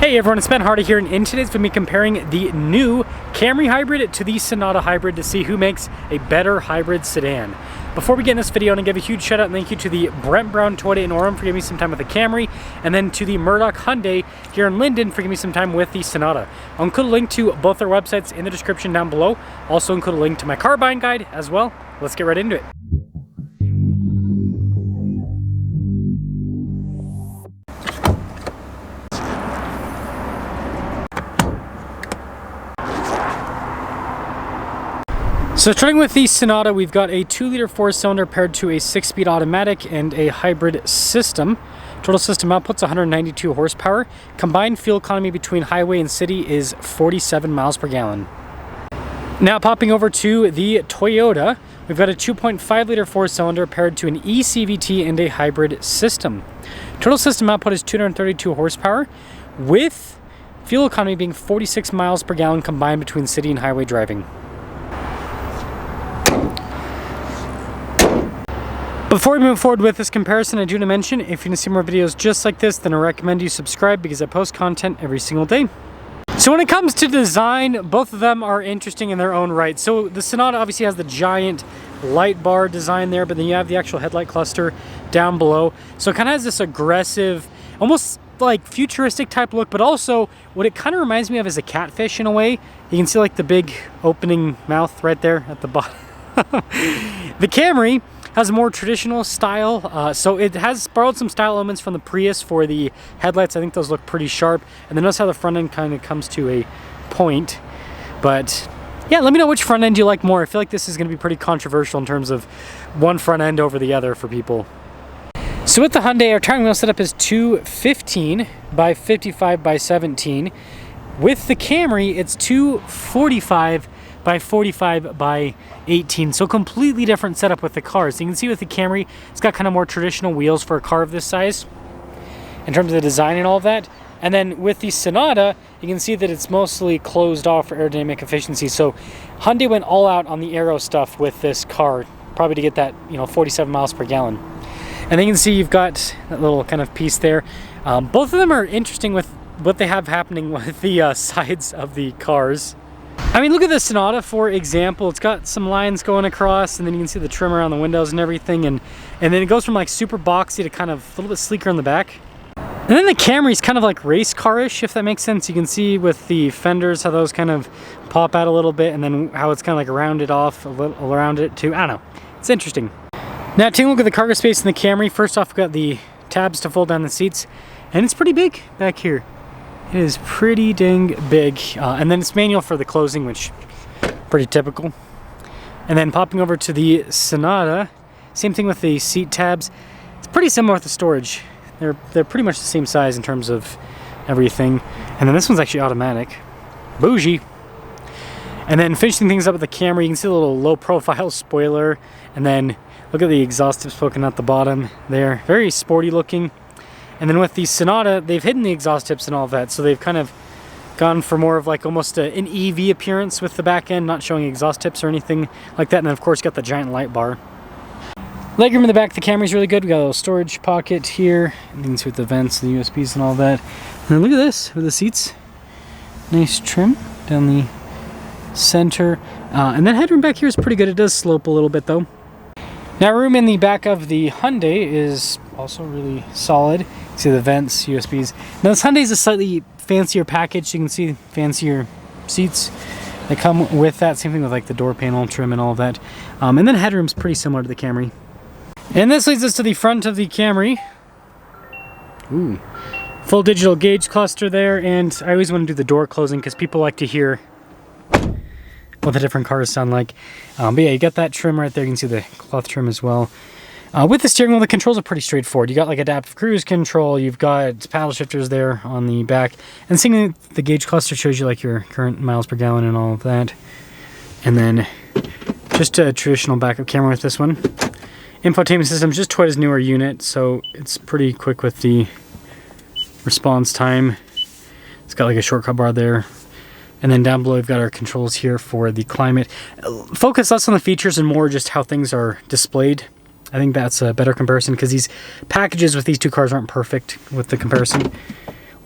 Hey everyone, it's Ben Hardy here, and in today's video, comparing the new Camry hybrid to the Sonata hybrid to see who makes a better hybrid sedan. Before we get in this video, I want to give a huge shout out and thank you to the Brent Brown Toyota in Orem for giving me some time with the Camry, and then to the Murdoch Hyundai here in Linden for giving me some time with the Sonata. I'll include a link to both their websites in the description down below. Also include a link to my car buying guide as well. Let's get right into it. So starting with the Sonata, we've got a 2-liter 4-cylinder paired to a 6-speed automatic and a hybrid system. Total system output's 192 horsepower. Combined fuel economy between highway and city is 47 miles per gallon. Now popping over to the Toyota, we've got a 2.5-liter 4-cylinder paired to an eCVT and a hybrid system. Total system output is 232 horsepower, with fuel economy being 46 miles per gallon combined between city and highway driving. Before we move forward with this comparison, I do want to mention, if you want to see more videos just like this, then I recommend you subscribe because I post content every single day. So when it comes to design, both of them are interesting in their own right. So the Sonata obviously has the giant light bar design there, but then you have the actual headlight cluster down below. So it kind of has this aggressive, almost like futuristic type look, but also what it kind of reminds me of is a catfish in a way. You can see like the big opening mouth right there at the bottom. The Camry has a more traditional style, so it has borrowed some style elements from the Prius for the headlights. I think those look pretty sharp, and then notice how the front end kind of comes to a point. But yeah, let me know which front end you like more. I feel like this is going to be pretty controversial in terms of one front end over the other for people. So with the Hyundai, our tire wheel setup is 215 by 55 by 17. With the Camry, it's 245 by 45 by 18, so completely different setup with the cars. So you can see with the Camry, it's got kind of more traditional wheels for a car of this size in terms of the design and all of that. And then with the Sonata, you can see that it's mostly closed off for aerodynamic efficiency. So Hyundai went all out on the aero stuff with this car, probably to get that 47 miles per gallon. And then you can see you've got that little kind of piece there. Both of them are interesting with what they have happening with the sides of the cars. I mean, look at the Sonata, for example. It's got some lines going across, and then you can see the trim around the windows and everything, and then it goes from like super boxy to kind of a little bit sleeker in the back. And then the Camry's kind of like race car-ish, if that makes sense. You can see with the fenders how those kind of pop out a little bit, and then how it's kind of like rounded off a little around it too. I don't know. It's interesting. Now taking a look at the cargo space in the Camry. First off, we've got the tabs to fold down the seats, and it's pretty big back here. It is pretty dang big, and then it's manual for the closing, which is pretty typical. And then popping over to the Sonata, same thing with the seat tabs. It's pretty similar with the storage. They're pretty much the same size in terms of everything. And then this one's actually automatic. Bougie. And then finishing things up with the Camry, you can see a little low profile spoiler, and then look at the exhaust tips poking out the bottom there. Very sporty looking. And then with the Sonata, they've hidden the exhaust tips and all of that, so they've kind of gone for more of like almost an EV appearance with the back end, not showing exhaust tips or anything like that. And then of course got the giant light bar. Legroom in the back of the Camry is really good. We got a little storage pocket here, and you can see with the vents, the USBs and all that. And then look at this with the seats. Nice trim down the center. And then headroom back here is pretty good. It does slope a little bit though. Now room in the back of the Hyundai is also really solid. You see the vents, USBs. Now this Hyundai is a slightly fancier package. You can see fancier seats that come with that. Same thing with like the door panel trim and all of that. And then headroom's pretty similar to the Camry. And this leads us to the front of the Camry. Ooh. Full digital gauge cluster there, and I always want to do the door closing because people like to hear what the different cars sound like. But yeah, you got that trim right there. You can see the cloth trim as well. With the steering wheel, the controls are pretty straightforward. You got like adaptive cruise control, you've got paddle shifters there on the back, and seeing the gauge cluster shows you like your current miles per gallon and all of that. And then just a traditional backup camera with this one. Infotainment system is just Toyota's newer unit, so it's pretty quick with the response time. It's got like a shortcut bar there. And then down below we've got our controls here for the climate. Focus less on the features and more just how things are displayed. I think that's a better comparison because these packages with these two cars aren't perfect with the comparison.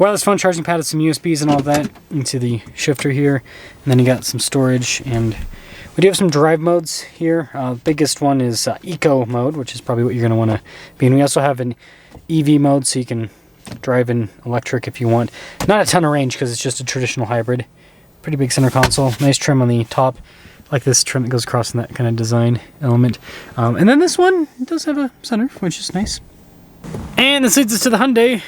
wireless phone charging pad with some USBs and all that into the shifter here. And then you got some storage, and we do have some drive modes here. Biggest one is Eco mode, which is probably what you're going to want to be in. We also have an EV mode, so you can drive in electric if you want. Not a ton of range because it's just a traditional hybrid. Pretty big center console. Nice trim on the top. Like this trim that goes across in that kind of design element. And then this one does have a sunroof, which is nice. And this leads us to the Hyundai.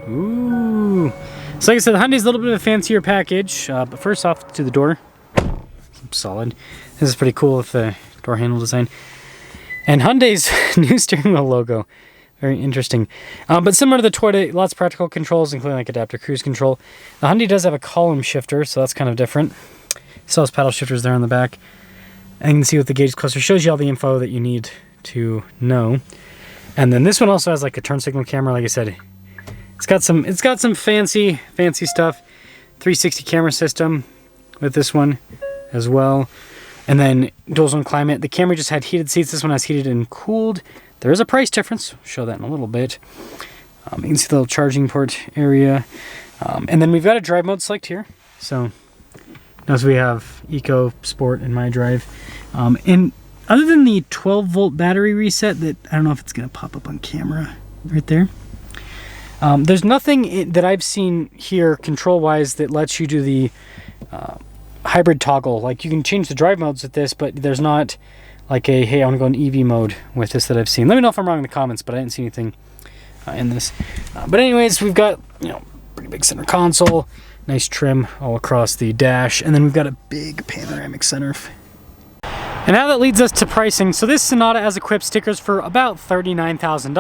Ooh. So like I said, the Hyundai's a little bit of a fancier package. But first off, to the door. Solid. This is pretty cool with the door handle design. And Hyundai's new steering wheel logo. Very interesting. But similar to the Toyota, lots of practical controls, including like adaptive cruise control. The Hyundai does have a column shifter, so that's kind of different. Still has paddle shifters there on the back. And you can see with the gauge cluster, shows you all the info that you need to know. And then this one also has like a turn signal camera. Like I said, it's got some fancy stuff. 360 camera system with this one as well. And then dual zone climate. The Camry just had heated seats. This one has heated and cooled. There is a price difference. I'll show that in a little bit. You can see the little charging port area. And then we've got a drive mode select here. So notice we have Eco, Sport, and My Drive. And other than the 12-volt battery reset that I don't know if it's going to pop up on camera right there. There's nothing that I've seen here control-wise that lets you do the hybrid toggle. Like you can change the drive modes with this, but there's not like a, hey, I want to go in EV mode with this that I've seen. Let me know if I'm wrong in the comments, but I didn't see anything in this. But anyways, we've got, pretty big center console, nice trim all across the dash, and then we've got a big panoramic sunroof. And now that leads us to pricing. So this Sonata has equipped stickers for about $39,000, and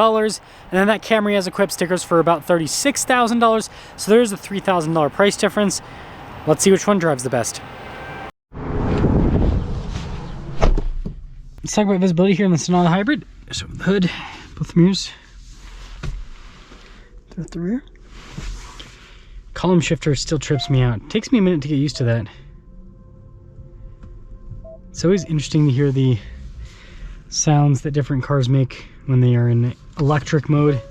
then that Camry has equipped stickers for about $36,000. So there's a $3,000 price difference. Let's see which one drives the best. Let's talk about visibility here in the Sonata Hybrid. So the hood, both mirrors. Through the rear. Column shifter still trips me out. It takes me a minute to get used to that. It's always interesting to hear the sounds that different cars make when they are in electric mode,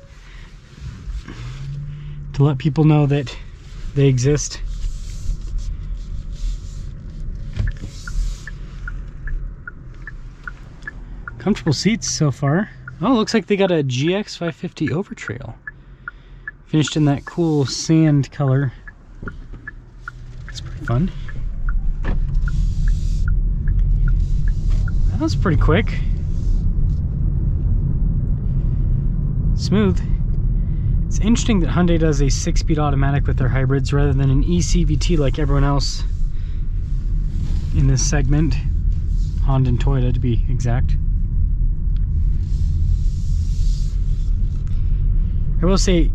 to let people know that they exist. Comfortable seats so far. Oh, looks like they got a GX 550 Overtrail. Finished in that cool sand color. That's pretty fun. That was pretty quick. Smooth. It's interesting that Hyundai does a 6-speed automatic with their hybrids rather than an eCVT like everyone else in this segment. Honda and Toyota to be exact. I will say,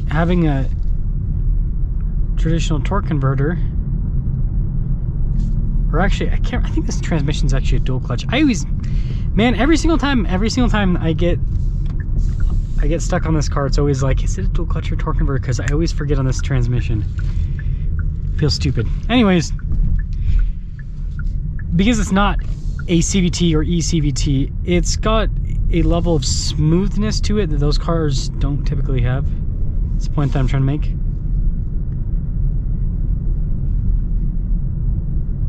having a traditional torque converter, or actually, I think this transmission's actually a dual clutch. Every single time I get stuck on this car, it's always like, is it a dual clutch or torque converter? Because I always forget on this transmission. Feels stupid. Anyways, because it's not a CVT or eCVT, it's got a level of smoothness to it that those cars don't typically have. That's the point that I'm trying to make.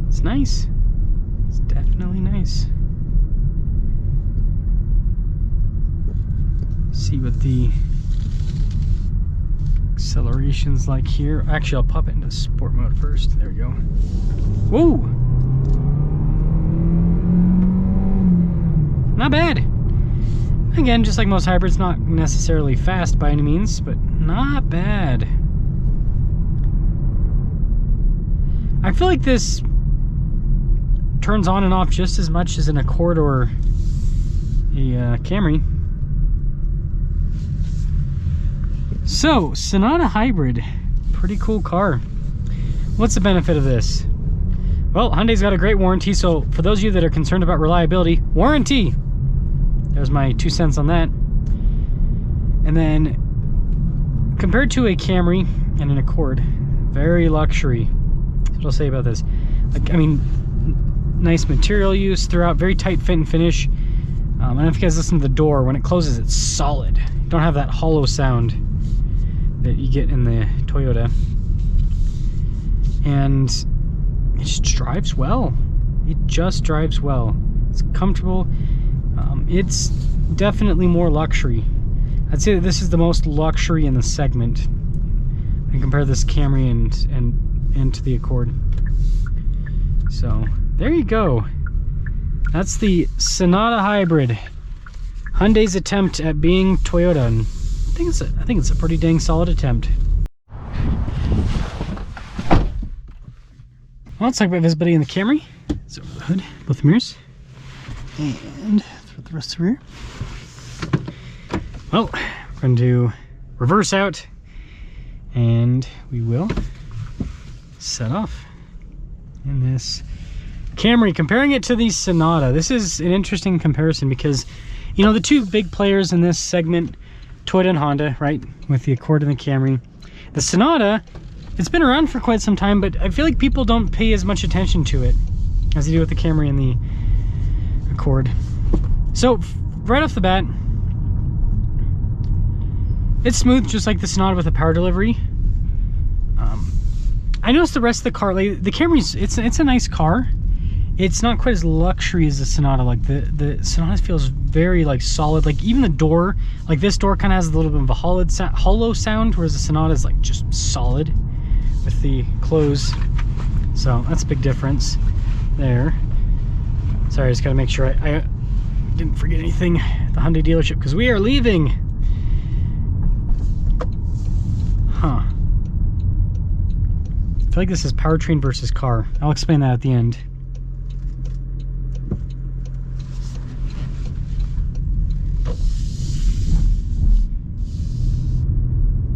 It's nice. It's definitely nice. See what the acceleration's like here. Actually, I'll pop it into sport mode first. There we go. Whoa! Not bad. Again, just like most hybrids, not necessarily fast by any means, but not bad. I feel like this turns on and off just as much as an Accord or a Camry. So, Sonata Hybrid, pretty cool car. What's the benefit of this? Well, Hyundai's got a great warranty, so for those of you that are concerned about reliability, warranty. There's my 2 cents on that. And then, compared to a Camry and an Accord, very luxury. That's what I'll say about this. Nice material use throughout, very tight fit and finish. I don't know if you guys listen to the door. When it closes, it's solid. You don't have that hollow sound that you get in the Toyota. And it just drives well. It just drives well. It's comfortable. It's definitely more luxury. I'd say that this is the most luxury in the segment when you compare this Camry and to the Accord. So there you go. That's the Sonata Hybrid, Hyundai's attempt at being Toyota, and I think it's a pretty dang solid attempt. Well, let's talk about visibility in the Camry. So over the hood, both mirrors, and through the rest of the rear. Well, we're going to reverse out, and we will set off in this Camry. Comparing it to the Sonata, this is an interesting comparison because, you know, the two big players in this segment, Toyota and Honda, right, with the Accord and the Camry. The Sonata, it's been around for quite some time, but I feel like people don't pay as much attention to it as they do with the Camry and the Accord. So right off the bat, it's smooth, just like the Sonata with a power delivery. I noticed the rest of the car, like the Camry's, it's a nice car. It's not quite as luxury as the Sonata. Like the Sonata feels very like solid. Like even the door, like this door kind of has a little bit of a hollow sound, whereas the Sonata is like just solid with the close. So that's a big difference there. Sorry, I just gotta make sure I didn't forget anything at the Hyundai dealership because we are leaving. Huh. I feel like this is powertrain versus car. I'll explain that at the end.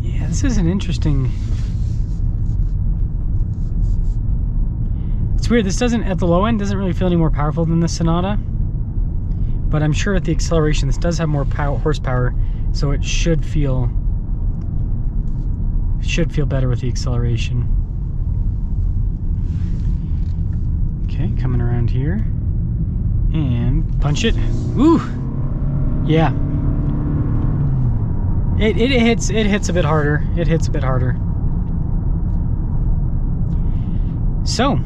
Yeah, this is an interesting... It's weird, this doesn't, at the low end, doesn't really feel any more powerful than the Sonata. But I'm sure at the acceleration, this does have more horsepower, so it should feel better with the acceleration. Okay, coming around here and punch it. Ooh, yeah. It hits a bit harder. It hits a bit harder. So,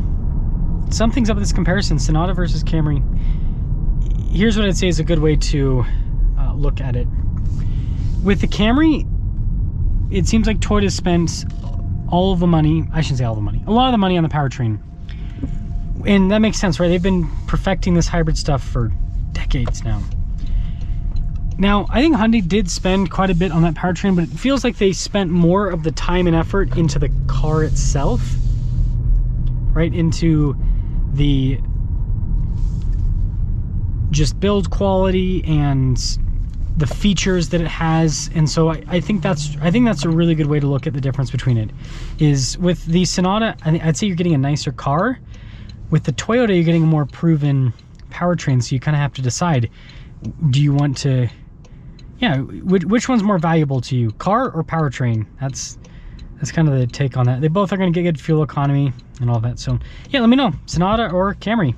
some things up with this comparison: Sonata versus Camry. Here's what I'd say is a good way to look at it. With the Camry, it seems like Toyota spent all of the money. I shouldn't say all the money. A lot of the money on the powertrain. And that makes sense, right? They've been perfecting this hybrid stuff for decades now. Now, I think Hyundai did spend quite a bit on that powertrain, but it feels like they spent more of the time and effort into the car itself, right? Into the just build quality and the features that it has. And so I think that's a really good way to look at the difference between it. Is with the Sonata, I'd say you're getting a nicer car. With the Toyota, you're getting a more proven powertrain, so you kind of have to decide, do you want to, yeah, which one's more valuable to you, car or powertrain? That's kind of the take on that. They both are going to get good fuel economy and all that. So yeah, let me know, Sonata or Camry.